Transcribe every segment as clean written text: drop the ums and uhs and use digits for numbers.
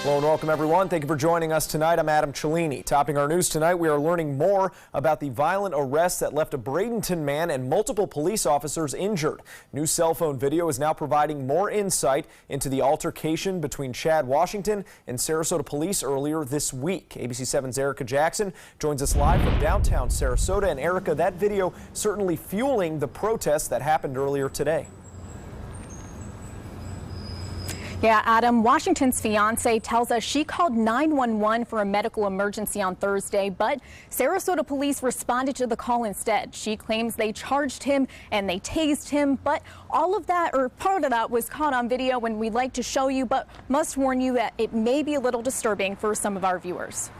Hello and welcome everyone. Thank you for joining us tonight. I'm Adam Cellini. Topping our news tonight, we are learning more about the violent arrest that left a Bradenton man and multiple police officers injured. New cell phone video is now providing more insight into the altercation between Chad Washington and Sarasota police earlier this week. ABC 7's Erica Jackson joins us live from downtown Sarasota. And Erica, that video certainly fueling the protests that happened earlier today. Yeah, Adam, Washington's fiance tells us she called 911 for a medical emergency on Thursday, but Sarasota police responded to the call instead. She claims they charged him and they tased him, but all of that, or part of that, was caught on video, and we'd like to show you, but must warn you that it may be a little disturbing for some of our viewers.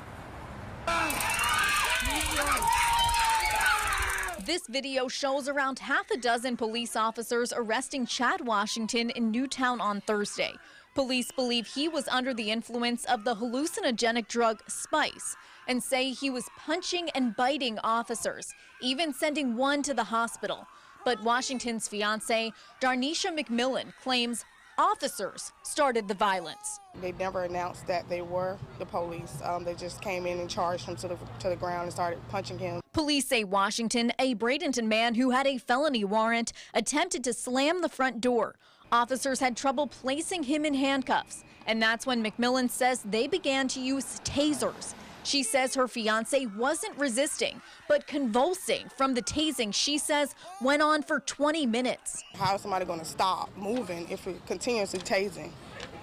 This video shows around half a dozen police officers arresting Chad Washington in Newtown on Thursday. Police believe he was under the influence of the hallucinogenic drug Spice and say he was punching and biting officers, even sending one to the hospital. But Washington's fiance, Darnisha McMillan, claims officers started the violence. They never announced that they were the police. They just came in and charged him to the ground and started punching him. Police say Washington, a Bradenton man who had a felony warrant, attempted to slam the front door. Officers had trouble placing him in handcuffs, and that's when McMillan says they began to use tasers. She says her fiance wasn't resisting, but convulsing from the tasing she says went on for 20 minutes. How is somebody going to stop moving if it continues to tasing?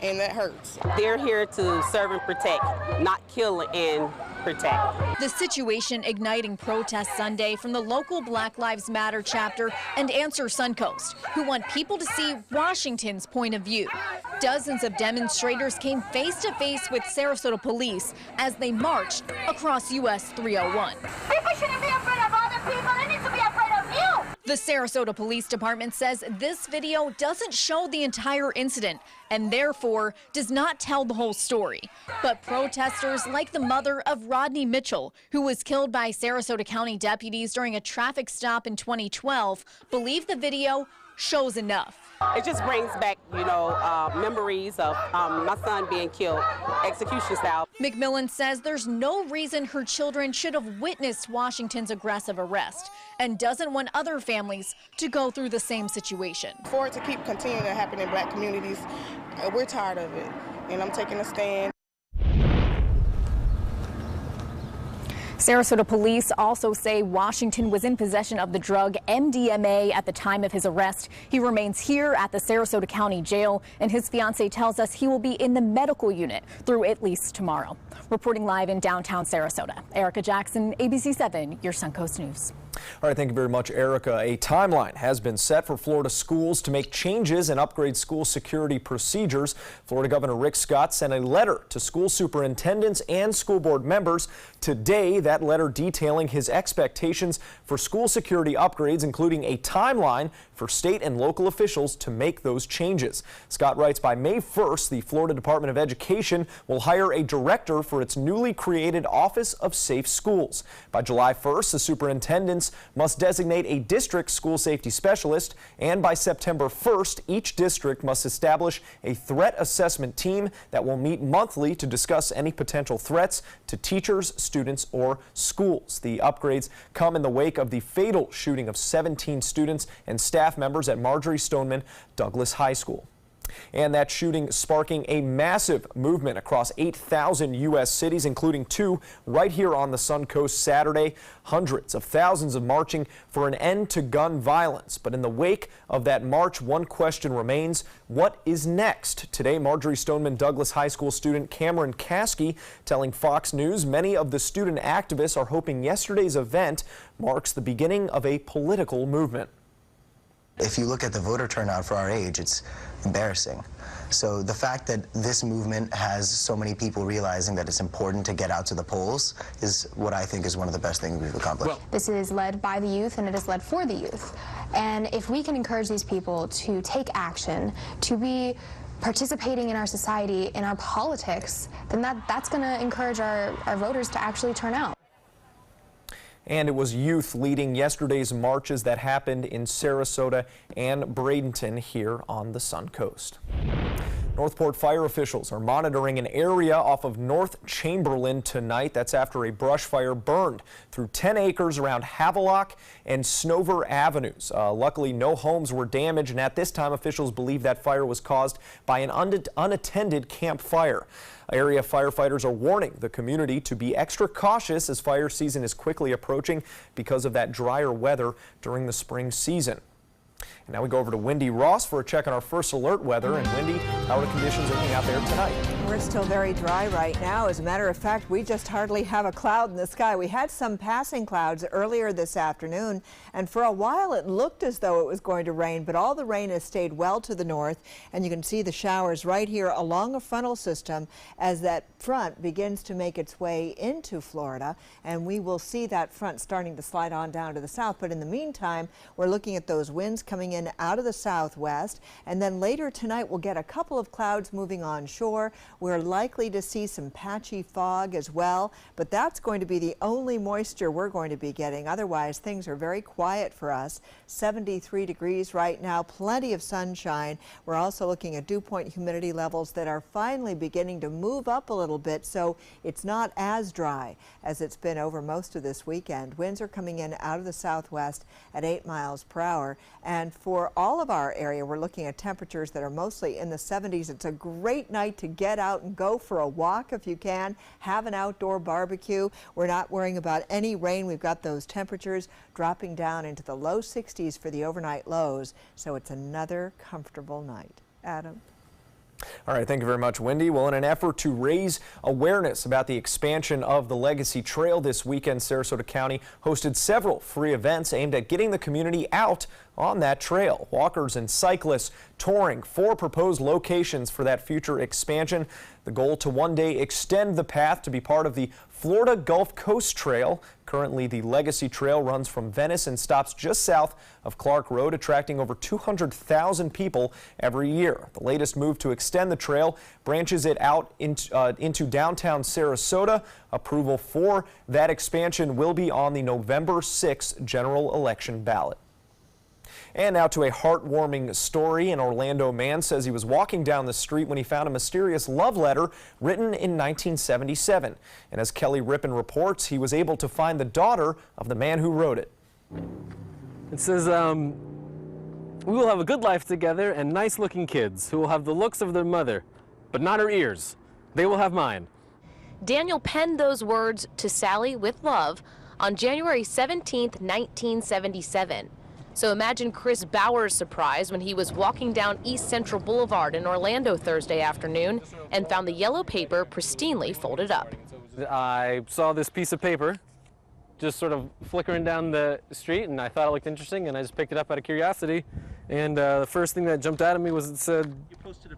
And that hurts. They're here to serve and protect, not kill and protect. The situation igniting protests Sunday from the local Black Lives Matter chapter and Answer Suncoast, who want people to see Washington's point of view. Dozens of demonstrators came face to face with Sarasota police as they marched across US 301. People shouldn't be afraid of other people, they need to be afraid of you. The Sarasota Police Department says this video doesn't show the entire incident and therefore does not tell the whole story. But protesters like the mother of Rodney Mitchell, who was killed by Sarasota County deputies during a traffic stop in 2012, believe the video shows enough. It just brings back, memories of my son being killed, execution style. McMillan says there's no reason her children should have witnessed Washington's aggressive arrest and doesn't want other families to go through the same situation. For it to keep continuing to happen in black communities, we're tired of it, and I'm taking a stand. Sarasota police also say Washington was in possession of the drug MDMA at the time of his arrest. He remains here at the Sarasota County Jail, and his fiance tells us he will be in the medical unit through at least tomorrow. Reporting live in downtown Sarasota, Erica Jackson, ABC 7, your Suncoast News. All right, thank you very much, Erica. A timeline has been set for Florida schools to make changes and upgrade school security procedures. Florida Governor Rick Scott sent a letter to school superintendents and school board members today. That letter detailing his expectations for school security upgrades, including a timeline for state and local officials to make those changes. Scott writes, by May 1st, the Florida Department of Education will hire a director for its newly created Office of Safe Schools. By July 1st, the superintendents must designate a district school safety specialist, and by September 1st, each district must establish a threat assessment team that will meet monthly to discuss any potential threats to teachers, students, or schools. The upgrades come in the wake of the fatal shooting of 17 students and staff members at Marjory Stoneman Douglas High School. And that shooting sparking a massive movement across 8,000 U.S. cities, including 2 right here on the Suncoast Saturday. Hundreds of thousands of marching for an end to gun violence. But in the wake of that march, one question remains: what is next? Today, Marjory Stoneman Douglas High School student Cameron Caskey telling Fox News many of the student activists are hoping yesterday's event marks the beginning of a political movement. If you look at the voter turnout for our age, it's embarrassing. So the fact that this movement has so many people realizing that it's important to get out to the polls is what I think is one of the best things we've accomplished. This is led by the youth, and it is led for the youth. And if we can encourage these people to take action, to be participating in our society, in our politics, then that's going to encourage our voters to actually turn out. And it was youth leading yesterday's marches that happened in Sarasota and Bradenton here on the Suncoast. Northport fire officials are monitoring an area off of North Chamberlain tonight. That's after a brush fire burned through 10 acres around Havelock and Snover Avenues. Luckily, no homes were damaged, and at this time, officials believe that fire was caused by an unattended campfire. Area firefighters are warning the community to be extra cautious as fire season is quickly approaching because of that drier weather during the spring season. And now we go over to Wendy Ross for a check on our first alert weather. And Wendy, how are the conditions looking out there tonight? We're still very dry right now. As a matter of fact, we just hardly have a cloud in the sky. We had some passing clouds earlier this afternoon, and for a while it looked as though it was going to rain, but all the rain has stayed well to the north, and you can see the showers right here along a frontal system as that front begins to make its way into Florida, and we will see that front starting to slide on down to the south. But in the meantime, we're looking at those winds coming in out of the southwest, and then later tonight we'll get a couple of clouds moving onshore. We're likely to see some patchy fog as well, but that's going to be the only moisture we're going to be getting. Otherwise, things are very quiet for us. 73 degrees right now, plenty of sunshine. We're also looking at dew point humidity levels that are finally beginning to move up a little bit, so it's not as dry as it's been over most of this weekend. Winds are coming in out of the southwest at 8 miles per hour, and for all of our area, we're looking at temperatures that are mostly in the 70s. It's a great night to get out and go for a walk if you can, have an outdoor barbecue. We're not worrying about any rain. We've got those temperatures dropping down into the low 60s for the overnight lows, so it's another comfortable night. Adam. All right, thank you very much, Wendy. Well, in an effort to raise awareness about the expansion of the Legacy Trail this weekend, Sarasota County hosted several free events aimed at getting the community out on that trail. Walkers and cyclists touring 4 proposed locations for that future expansion. The goal to one day extend the path to be part of the Florida Gulf Coast Trail. Currently, the Legacy Trail runs from Venice and stops just south of Clark Road, attracting over 200,000 people every year. The latest move to extend the trail branches it out into downtown Sarasota. Approval for that expansion will be on the November 6th general election ballot. And now to a heartwarming story. An Orlando man says he was walking down the street when he found a mysterious love letter written in 1977. And as Kelly Rippon reports, he was able to find the daughter of the man who wrote it. It says, we will have a good life together and nice-looking kids who will have the looks of their mother, but not her ears. They will have mine. Daniel penned those words to Sally with love on January 17th, 1977. So imagine Chris Bauer's surprise when he was walking down East Central Boulevard in Orlando Thursday afternoon and found the yellow paper pristinely folded up. I saw this piece of paper just sort of flickering down the street, and I thought it looked interesting, and I just picked it up out of curiosity. And the first thing that jumped out at me was it said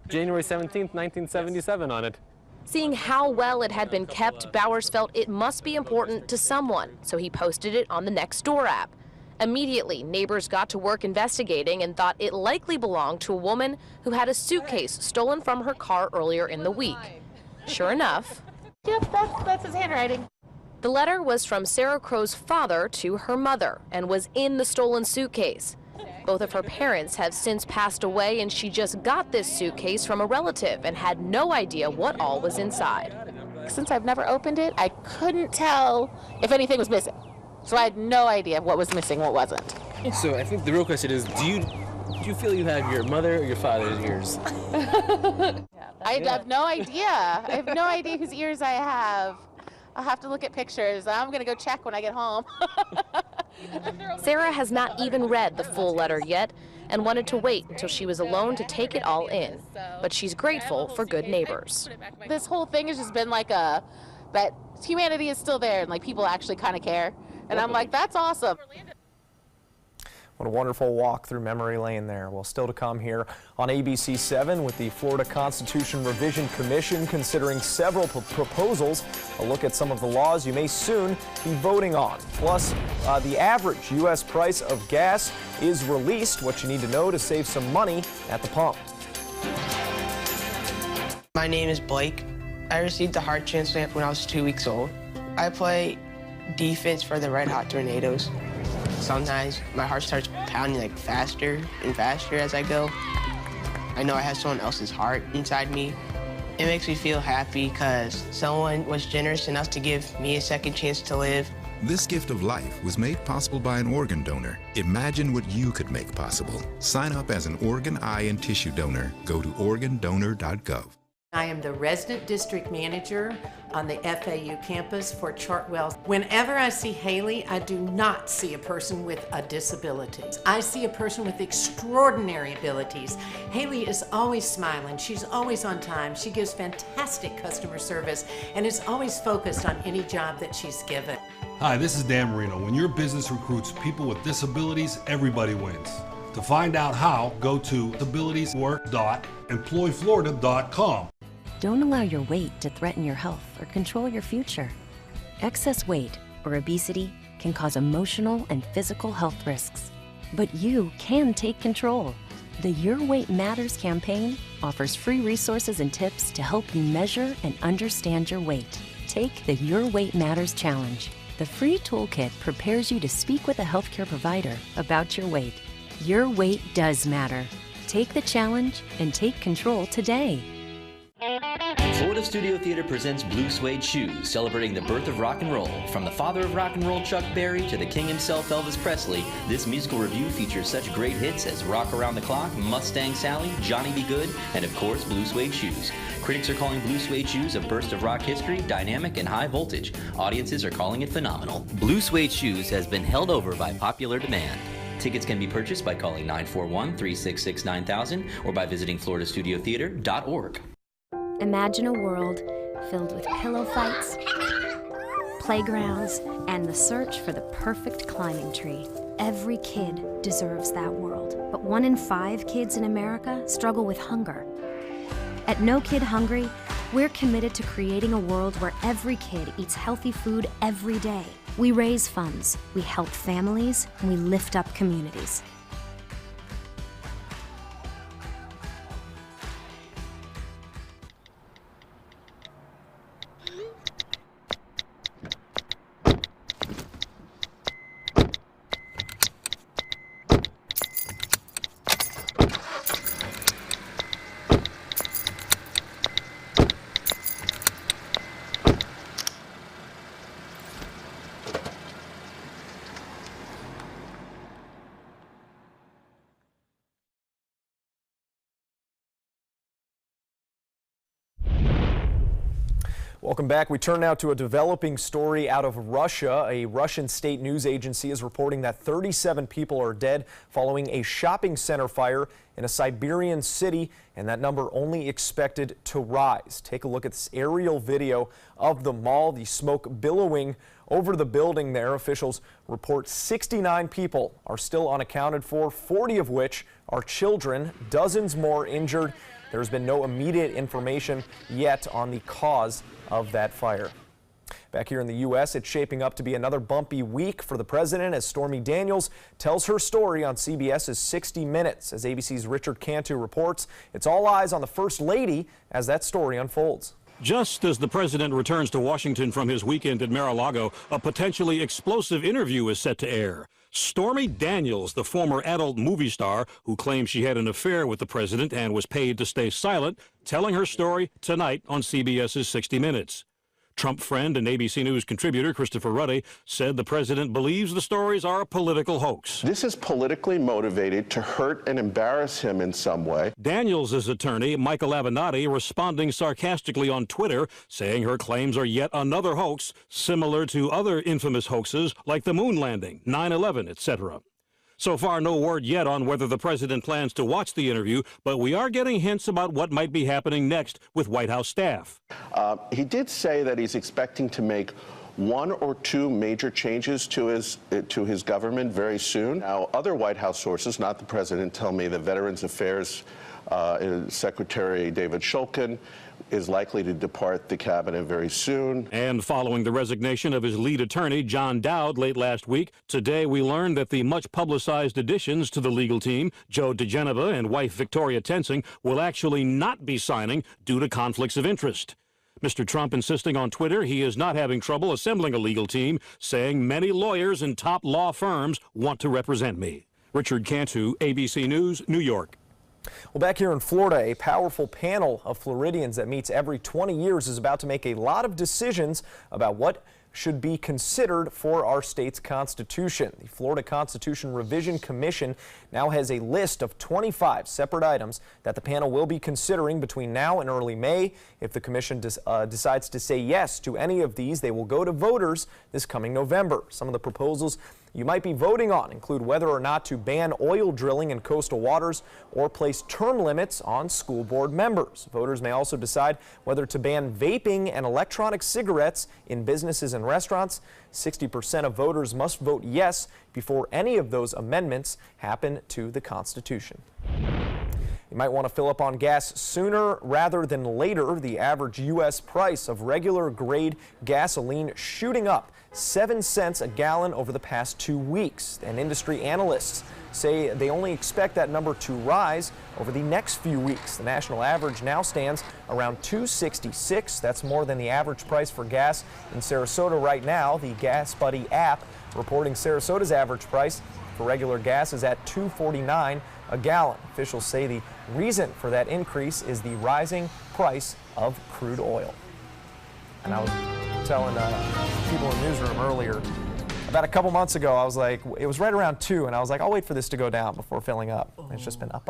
January 17th, 1977 on it. Seeing how well it had been kept, Bowers felt it must be important to someone, so he posted it on the Nextdoor app. Immediately, neighbors got to work investigating and thought it likely belonged to a woman who had a suitcase stolen from her car earlier in the week. Sure enough, Yep, that's his handwriting. the letter was from Sarah Crow's father to her mother and was in the stolen suitcase. Both of her parents have since passed away, and she just got this suitcase from a relative and had no idea what all was inside. Since I've never opened it, I couldn't tell if anything was missing. So I had no idea what was missing, what wasn't. So I think the real question is, do you feel you have your mother or your father's ears? I have no idea. I have no idea whose ears I have. I'll have to look at pictures. I'm going to go check when I get home. Sarah has not even read the full letter yet and wanted to wait until she was alone to take it all in. But she's grateful for good neighbors. This whole thing has just been like that humanity is still there and like people actually kind of care. And I'm like, that's awesome. What a wonderful walk through memory lane there. Well, still to come here on ABC 7 with the Florida Constitution Revision Commission considering several proposals. A look at some of the laws you may soon be voting on. Plus, the average U.S. price of gas is released. What you need to know to save some money at the pump. My name is Blake. I received a heart transplant when I was 2 weeks old. I play defense for the Red Hot Tornadoes. Sometimes my heart starts pounding like faster and faster as I go. I know I have someone else's heart inside me. It makes me feel happy because someone was generous enough to give me a second chance to live. This gift of life was made possible by an organ donor. Imagine what you could make possible. Sign up as an organ, eye, and tissue donor. Go to organdonor.gov. I am the resident district manager on the FAU campus for Chartwell. Whenever I see Haley, I do not see a person with a disability. I see a person with extraordinary abilities. Haley is always smiling. She's always on time. She gives fantastic customer service and is always focused on any job that she's given. Hi, this is Dan Marino. When your business recruits people with disabilities, everybody wins. To find out how, go to disabilitieswork.employflorida.com. Don't allow your weight to threaten your health or control your future. Excess weight or obesity can cause emotional and physical health risks. But you can take control. The Your Weight Matters campaign offers free resources and tips to help you measure and understand your weight. Take the Your Weight Matters Challenge. The free toolkit prepares you to speak with a healthcare provider about your weight. Your weight does matter. Take the challenge and take control today. Florida Studio Theater presents Blue Suede Shoes, celebrating the birth of rock and roll. From the father of rock and roll, Chuck Berry, to the king himself, Elvis Presley, this musical review features such great hits as Rock Around the Clock, Mustang Sally, Johnny B. Good, and of course, Blue Suede Shoes. Critics are calling Blue Suede Shoes a burst of rock history, dynamic and high voltage. Audiences are calling it phenomenal. Blue Suede Shoes has been held over by popular demand. Tickets can be purchased by calling 941-366-9000 or by visiting floridastudiotheater.org. Imagine a world filled with pillow fights, playgrounds, and the search for the perfect climbing tree. Every kid deserves that world, but 1 in 5 kids in America struggle with hunger. At No Kid Hungry, we're committed to creating a world where every kid eats healthy food every day. We raise funds, we help families, and we lift up communities. Welcome back. We turn now to a developing story out of Russia. A Russian state news agency is reporting that 37 people are dead following a shopping center fire in a Siberian city, and that number only expected to rise. Take a look at this aerial video of the mall, the smoke billowing over the building there. Officials report 69 people are still unaccounted for, 40 of which are children, dozens more injured. There's been no immediate information yet on the cause of that fire. Back here in the U.S., it's shaping up to be another bumpy week for the president as Stormy Daniels tells her story on CBS's 60 Minutes. As ABC's Richard Cantu reports, it's all eyes on the First Lady as that story unfolds. Just as the president returns to Washington from his weekend at Mar-a-Lago, a potentially explosive interview is set to air. Stormy Daniels, the former adult movie star who claims she had an affair with the president and was paid to stay silent, telling her story tonight on CBS's 60 Minutes. Trump friend and ABC News contributor Christopher Ruddy said the president believes the stories are a political hoax. This is politically motivated to hurt and embarrass him in some way. Daniels' attorney, Michael Avenatti, responding sarcastically on Twitter, saying her claims are yet another hoax, similar to other infamous hoaxes like the moon landing, 9/11, etc. So far, no word yet on whether the president plans to watch the interview, but we are getting hints about what might be happening next with White House staff. He did say that he's expecting to make 1 or 2 major changes to his government very soon. Now, other White House sources, not the president, tell me that Veterans Affairs Secretary David Shulkin is likely to depart the cabinet very soon. And following the resignation of his lead attorney, John Dowd, late last week, today we learned that the much-publicized additions to the legal team, Joe DeGeneva and wife Victoria Tensing, will actually not be signing due to conflicts of interest. Mr. Trump insisting on Twitter he is not having trouble assembling a legal team, saying many lawyers and top law firms want to represent me. Richard Cantu, ABC News, New York. Well, back here in Florida, a powerful panel of Floridians that meets every 20 years is about to make a lot of decisions about what should be considered for our state's Constitution. The Florida Constitution Revision Commission now has a list of 25 separate items that the panel will be considering between now and early May. If the commission decides to say yes to any of these, they will go to voters this coming November. Some of the proposals you might be voting on include whether or not to ban oil drilling in coastal waters or place term limits on school board members. Voters may also decide whether to ban vaping and electronic cigarettes in businesses and restaurants. 60% of voters must vote yes before any of those amendments happen to the Constitution. You might want to fill up on gas sooner rather than later. The average U.S. price of regular grade gasoline shooting up 7 cents a gallon over the past 2 weeks. And industry analysts say they only expect that number to rise over the next few weeks. The national average now stands around $2.66. That's more than the average price for gas in Sarasota right now. The Gas Buddy app reporting Sarasota's average price for regular gas is at $2.49 a gallon. Officials say the reason for that increase is the rising price of crude oil. And I was telling people in the newsroom earlier, about a couple months ago, I was like, it was right around 2, and I was like, I'll wait for this to go down before filling up. And it's just been up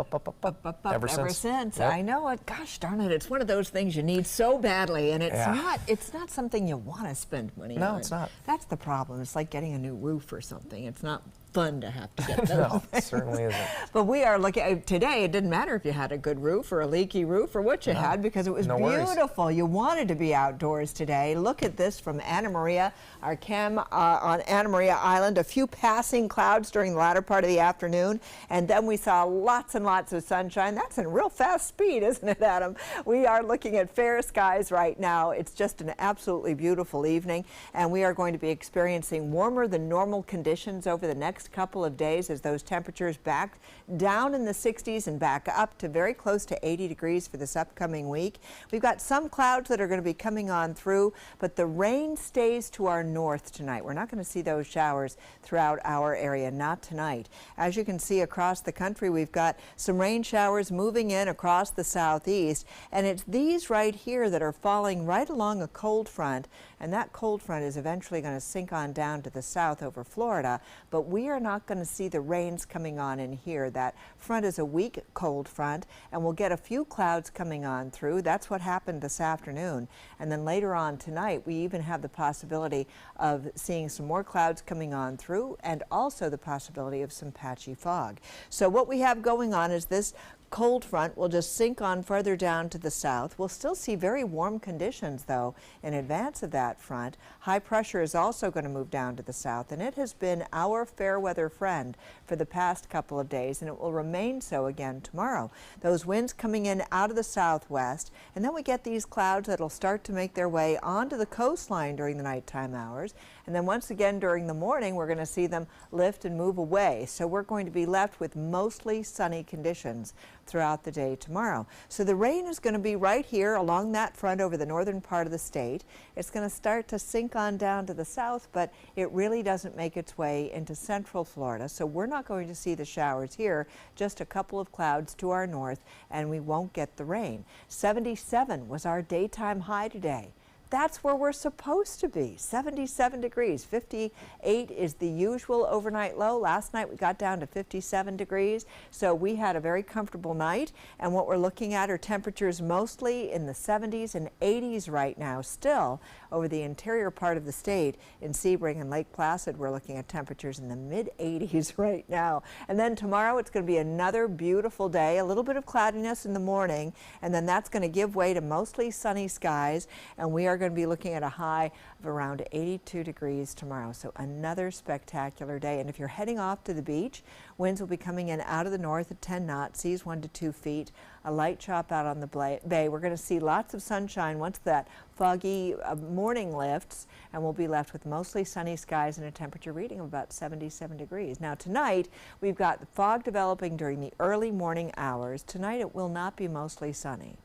ever since. Yep. I know it. Gosh darn it, it's one of those things you need so badly, and it's not something you want to spend money on. No, it's not. That's the problem. It's like getting a new roof or something. It's not fun to have to get those. No, it certainly isn't. But we are looking today. It didn't matter if you had a good roof or a leaky roof or what you had, because it was beautiful. You wanted to be outdoors today. Look at this from Anna Maria, our cam on Anna Maria Island. A few passing clouds during the latter part of the afternoon, and then we saw lots and lots of sunshine. That's in real fast speed, isn't it, Adam? We are looking at fair skies right now. It's just an absolutely beautiful evening, and we are going to be experiencing warmer than normal conditions over the next couple of days as those temperatures back down in the 60s and back up to very close to 80 degrees for this upcoming week. We've got some clouds that are going to be coming on through, but the rain stays to our north tonight. We're not going to see those showers throughout our area, not tonight. As you can see across the country, we've got some rain showers moving in across the southeast, and it's these right here that are falling right along a cold front, and that cold front is eventually going to sink on down to the south over Florida, but we are not going to see the rains coming on in here. That front is a weak cold front, and we'll get a few clouds coming on through. That's what happened this afternoon. And then later on tonight, we even have the possibility of seeing some more clouds coming on through, and also the possibility of some patchy fog. So what we have going on is this cold front will just sink on further down to the south. We'll still see very warm conditions, though, in advance of that front. High pressure is also going to move down to the south, and it has been our fair weather friend for the past couple of days, and it will remain so again tomorrow. Those winds coming in out of the southwest, and then we get these clouds that will start to make their way onto the coastline during the nighttime hours. And then once again during the morning, we're going to see them lift and move away. So we're going to be left with mostly sunny conditions throughout the day tomorrow. So the rain is going to be right here along that front over the northern part of the state. It's going to start to sink on down to the south, but it really doesn't make its way into central Florida. So we're not going to see the showers here, just a couple of clouds to our north, and we won't get the rain. 77 was our daytime high today. That's where we're supposed to be, 77 degrees. 58 is the usual overnight low. Last night we got down to 57 degrees, so we had a very comfortable night. And what we're looking at are temperatures mostly in the 70s and 80s right now. Still, over the interior part of the state in Sebring and Lake Placid, we're looking at temperatures in the mid-80s right now. And then tomorrow it's going to be another beautiful day, a little bit of cloudiness in the morning, and then that's going to give way to mostly sunny skies, and we are going to be looking at a high of around 82 degrees tomorrow. So another spectacular day. And if you're heading off to the beach, winds will be coming in out of the north at 10 knots, seas 1 to 2 feet, a light chop out on the bay. We're going to see lots of sunshine once that foggy morning lifts, and we'll be left with mostly sunny skies and a temperature reading of about 77 degrees. Now tonight, we've got fog developing during the early morning hours. Tonight it will not be mostly sunny.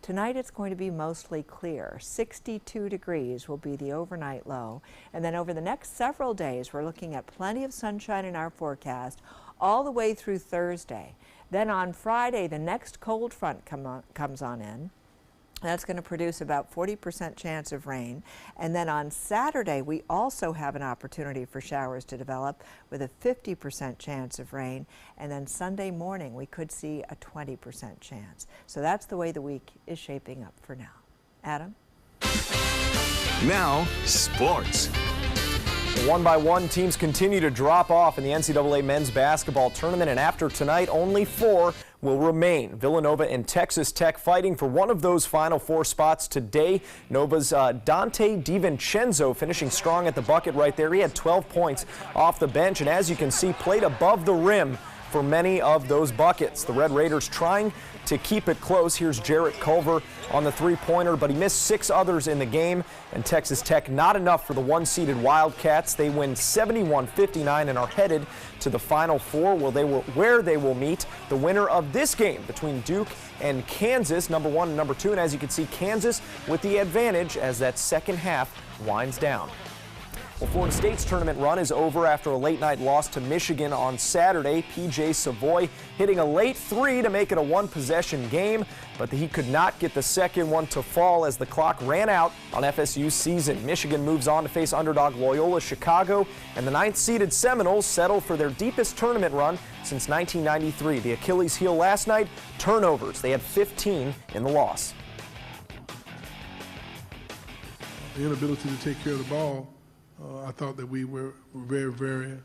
Tonight it's going to be mostly clear. 62 degrees will be the overnight low. And then over the next several days, we're looking at plenty of sunshine in our forecast all the way through Thursday. Then on Friday, the next cold front comes on in. That's going to produce about 40% chance of rain. And then on Saturday, we also have an opportunity for showers to develop with a 50% chance of rain. And then Sunday morning, we could see a 20% chance. So that's the way the week is shaping up for now. Adam? Now, sports. One by one, teams continue to drop off in the NCAA men's basketball tournament, and after tonight, only 4 will remain. Villanova and Texas Tech fighting for one of those final 4 spots today. Nova's Dante DiVincenzo finishing strong at the bucket right there. He had 12 points off the bench, and as you can see, played above the rim for many of those buckets. The Red Raiders trying to keep it close. Here's Jarrett Culver on the three-pointer, but he missed 6 others in the game. And Texas Tech not enough for the 1-seeded Wildcats. They win 71-59 and are headed to the Final Four, where they will meet the winner of this game between Duke and Kansas, number 1 and number 2. And as you can see, Kansas with the advantage as that second half winds down. Well, Florida State's tournament run is over after a late-night loss to Michigan on Saturday. P.J. Savoy hitting a late 3 to make it a 1-possession game, but he could not get the second one to fall as the clock ran out on FSU's season. Michigan moves on to face underdog Loyola Chicago, and the 9th-seeded Seminoles settle for their deepest tournament run since 1993. The Achilles heel last night, turnovers. They had 15 in the loss. The inability to take care of the ball. I thought that we were very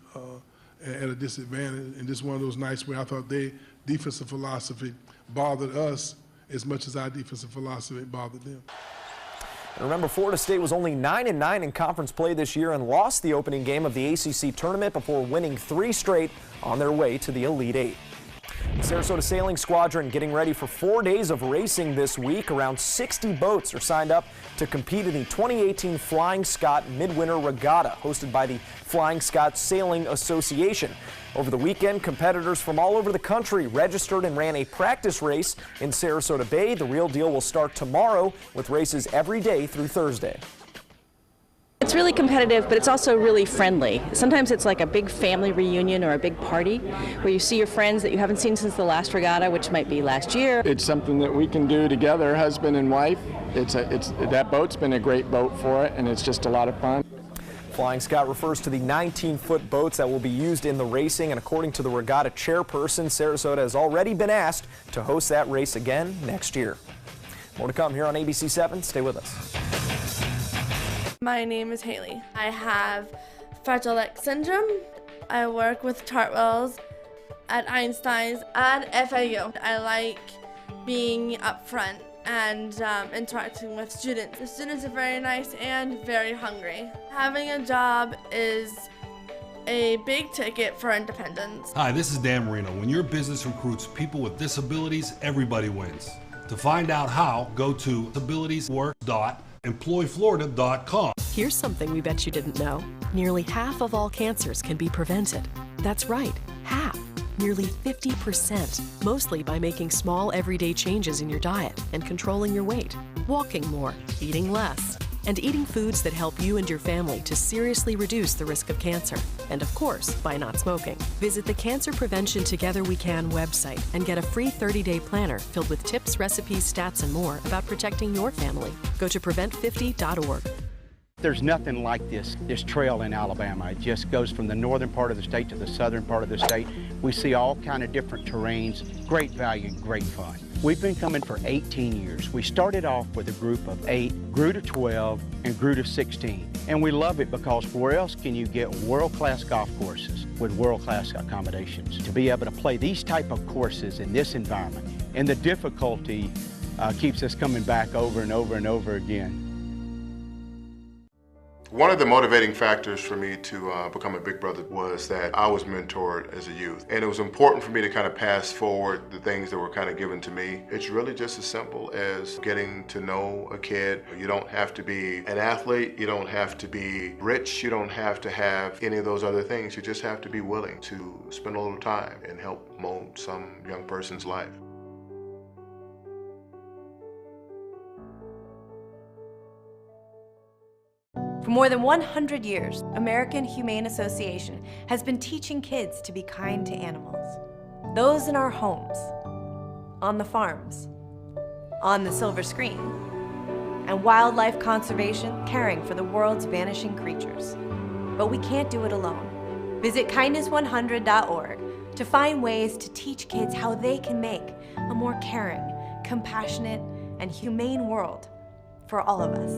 at a disadvantage, and this is one of those nights where I thought their defensive philosophy bothered us as much as our defensive philosophy bothered them. And remember, Florida State was only 9-9 in conference play this year and lost the opening game of the ACC tournament before winning 3 straight on their way to the Elite Eight. The Sarasota Sailing Squadron getting ready for 4 days of racing this week. Around 60 boats are signed up to compete in the 2018 Flying Scot Midwinter Regatta, hosted by the Flying Scot Sailing Association. Over the weekend, competitors from all over the country registered and ran a practice race in Sarasota Bay. The real deal will start tomorrow with races every day through Thursday. It's really competitive, but it's also really friendly. Sometimes it's like a big family reunion or a big party where you see your friends that you haven't seen since the last regatta, which might be last year. It's something that we can do together, husband and wife. That boat's been a great boat for it, and it's just a lot of fun. Flying Scot refers to the 19-foot boats that will be used in the racing, and according to the regatta chairperson, Sarasota has already been asked to host that race again next year. More to come here on ABC 7. Stay with us. My name is Haley. I have Fragile X syndrome. I work with Chartwells at Einstein's and FAU. I like being up front and interacting with students. The students are very nice and very hungry. Having a job is a big ticket for independence. Hi, this is Dan Marino. When your business recruits people with disabilities, everybody wins. To find out how, go to abilitieswork.employflorida.com. Here's something we bet you didn't know. Nearly half of all cancers can be prevented. That's right, half. Nearly 50%, mostly by making small everyday changes in your diet and controlling your weight, walking more, eating less, and eating foods that help you and your family to seriously reduce the risk of cancer. And of course, by not smoking. Visit the Cancer Prevention Together We Can website and get a free 30-day planner filled with tips, recipes, stats, and more about protecting your family. Go to prevent50.org. There's nothing like this trail in Alabama. It just goes from the northern part of the state to the southern part of the state. We see all kind of different terrains, great value, great fun. We've been coming for 18 years. We started off with a group of 8, grew to 12, and grew to 16. And we love it because where else can you get world-class golf courses with world-class accommodations? To be able to play these type of courses in this environment, and the difficulty keeps us coming back over and over and over again. One of the motivating factors for me to become a Big Brother was that I was mentored as a youth. And it was important for me to kind of pass forward the things that were kind of given to me. It's really just as simple as getting to know a kid. You don't have to be an athlete, you don't have to be rich, you don't have to have any of those other things. You just have to be willing to spend a little time and help mold some young person's life. For more than 100 years, American Humane Association has been teaching kids to be kind to animals. those in our homes, on the farms, on the silver screen, and wildlife conservation caring for the world's vanishing creatures. But we can't do it alone. Visit kindness100.org to find ways to teach kids how they can make a more caring, compassionate, and humane world for all of us.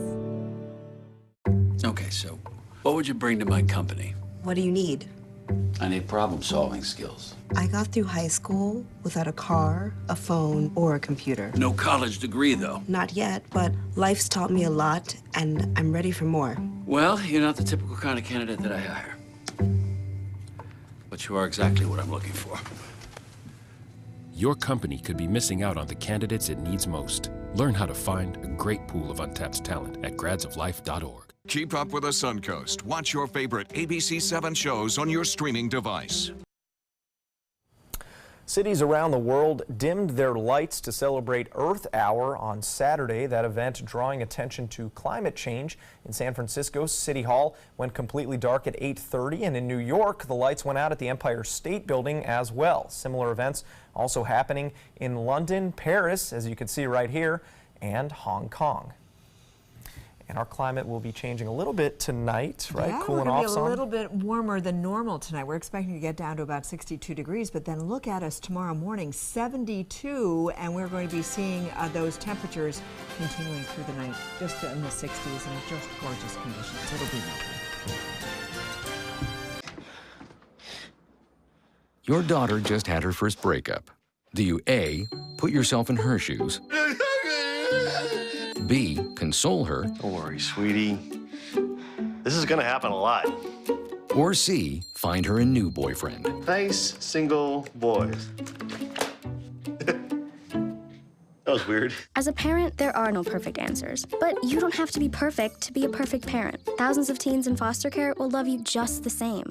Okay, so what would you bring to my company? What do you need? I need problem-solving skills. I got through high school without a car, a phone, or a computer. No college degree, though. Not yet, but life's taught me a lot, and I'm ready for more. Well, you're not the typical kind of candidate that I hire. But you are exactly what I'm looking for. Your company could be missing out on the candidates it needs most. Learn how to find a great pool of untapped talent at gradsoflife.org. Keep up with the Suncoast. Watch your favorite ABC7 shows on your streaming device. Cities around the world dimmed their lights to celebrate Earth Hour on Saturday. That event, drawing attention to climate change. In San Francisco, City Hall went completely dark at 8:30, and in New York, the lights went out at the Empire State Building as well. Similar events also happening in London, Paris, as you can see right here, and Hong Kong. And our climate will be changing a little bit tonight, right? Yeah, Cooling we're off going to be some. a little bit warmer than normal tonight. We're expecting to get down to about 62 degrees, but then look at us tomorrow morning, 72, and we're going to be seeing those temperatures continuing through the night, just in the 60s, and just gorgeous conditions. It'll be lovely. Your daughter just had her first breakup. Do you A, put yourself in her shoes? B, console her? Don't worry, sweetie. This is gonna happen a lot. Or C, find her a new boyfriend? Nice, single boys. That was weird. As a parent, there are no perfect answers. But you don't have to be perfect to be a perfect parent. Thousands of teens in foster care will love you just the same.